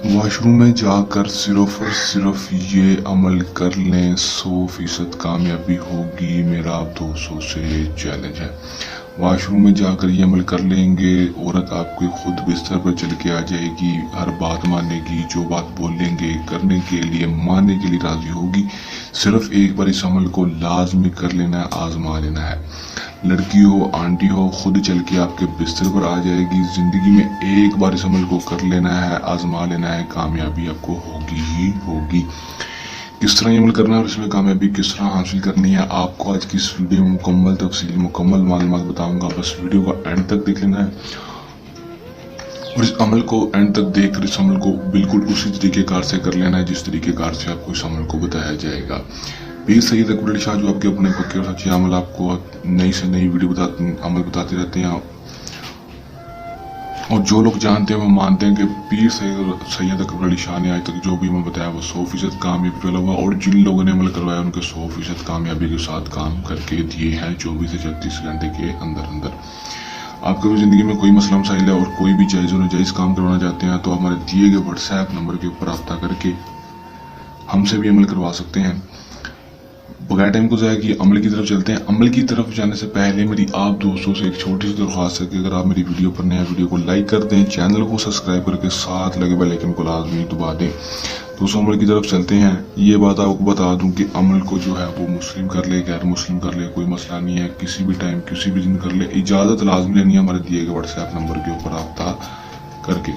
Wash room میں جا کر صرف اور صرف یہ عمل کر لیں 100% کامیابی ہوگی، میرا آپ دوستوں سے چیلنج ہے۔ واش روم میں جا کر یہ عمل کر لیں گے، عورت آپ کے خود بستر پر چل کے آ جائے گی، ہر بات مانے گی، جو بات بولیں گے کرنے کے لیے ماننے کے لیے راضی ہوگی۔ صرف ایک بار اس عمل کو لازمی کر لینا ہے، آزما لینا ہے۔ لڑکی ہو آنٹی ہو، خود چل کے آپ کے بستر پر آ جائے گی۔ زندگی میں ایک بار اس عمل کو کر لینا ہے، آزما لینا ہے، کامیابی آپ کو ہوگی ہی ہوگی۔ کس طرح یہ عمل کرنا ہے اور اس میں کامیابی کس طرح حاصل کرنی ہے، آپ کو آج کی اس ویڈیو میں مکمل تفصیل مکمل معلومات بتاؤں گا۔ بس ویڈیو کو اینڈ تک دیکھ لینا ہے اور اس عمل کو اینڈ تک دیکھ کر اس عمل کو بالکل اسی طریقے کار سے کر لینا ہے جس طریقے کار سے آپ کو اس عمل کو بتایا جائے گا۔ پیر سید اکبر علی شاہ جو آپ کے اپنے پکے اور سچے عمل آپ کو نئی سے نئی ویڈیو عمل بتاتے رہتے ہیں، اور جو لوگ جانتے ہیں وہ مانتے ہیں کہ پیر سید اکبر علی شاہ نے آج تک جو بھی عمل بتایا وہ 100% کامیابی والا ہوا، اور جن لوگوں نے عمل کروایا ان کے 100% کامیابی کے ساتھ کام کر کے دیے ہیں 24 سے 36 گھنٹے کے اندر۔ آپ کے زندگی میں کوئی مسئلہ مسائل ہے اور کوئی بھی جائز و ناجائز کام کروانا چاہتے ہیں تو ہمارے دیے گئے واٹس ایپ نمبر کے اوپر رابطہ کر کے ہم سے بھی عمل کروا سکتے ہیں۔ بغیر ٹائم کو ضائع کیے عمل کی طرف چلتے ہیں۔ عمل کی طرف جانے سے پہلے میری آپ دوستوں سے ایک چھوٹی سی درخواست ہے کہ اگر آپ میری ویڈیو پر نیا ویڈیو کو لائک کر دیں، چینل کو سبسکرائب کر کے ساتھ لگے بیل آئیکن کو لازمی دبا دیں۔ دوستوں عمل کی طرف چلتے ہیں۔ یہ بات آپ کو بتا دوں کہ عمل کو جو ہے وہ مسلم کر لے غیر مسلم کر لے کوئی مسئلہ نہیں ہے، کسی بھی ٹائم کسی بھی دن کر لے، اجازت لازمی لینی ہے ہمارے دیے گئے واٹس ایپ نمبر کے اوپر رابطہ کر کے۔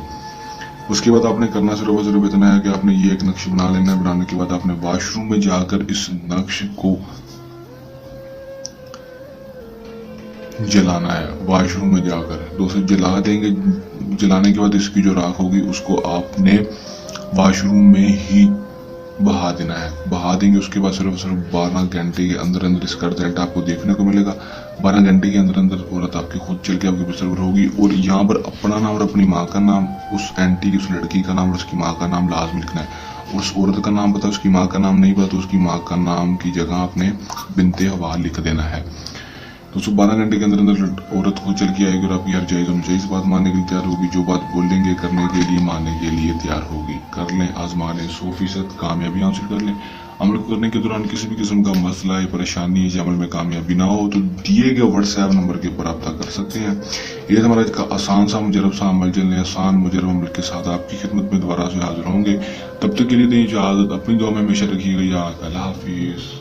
اس کے بعد آپ نے کرنا صرف اتنا ہے کہ آپ نے یہ ایک نقش بنا لینا ہے۔ بنانے کے بعد آپ نے واش روم میں جا کر اس نقش کو جلانا ہے۔ واش روم میں جا کر دوستوں جلا دیں گے۔ جلانے کے بعد اس کی جو راکھ ہوگی اس کو آپ نے واش روم میں ہی بہا دینا ہے۔ بہا دیں گے، اس کے بعد صرف 12 گھنٹے کے اندر اس کا رزلٹ آپ کو دیکھنے کو ملے گا۔ 12 گھنٹے کے اندر عورت آپ کی خود چل کے آپ کے بستر پر ہوگی، اور یہاں پر اپنا نام اور اپنی ماں کا نام، اس اینٹی کی اس لڑکی کا نام اور اس کی ماں کا نام لازمی لکھنا ہے۔ اس عورت کا نام پتا، اس کی ماں کا نام نہیں پتا تو اس کی ماں کا نام کی جگہ آپ نے بنت حوا لکھ دینا ہے۔ تو 12 گھنٹے کے اندر عورت خود چل کے آئے گی اور آپ کی ہر جائز و ناجائز بات ماننے کے لیے تیار ہوگی، جو بات بولیں گے کرنے کے لیے ماننے کے لیے تیار ہوگی۔ کر لیں، آزما لیں، 100% کامیابی حاصل کر لیں۔ عمل کرنے کے دوران کسی بھی قسم کا مسئلہ یا پریشانی یا عمل میں کامیابی نہ ہو تو دیے گئے واٹس ایپ نمبر کے اوپر رابطہ کر سکتے ہیں۔ یہ ہمارا کا آسان سا مجرب سا عمل چلنے آسان مجرب عمل کے ساتھ آپ کی خدمت میں دوبارہ سے حاضر ہوں گے۔ تب تک کے لیے دیں اجازت، اپنی دعا میں ہمیشہ رکھیے گا۔ اللہ حافظ۔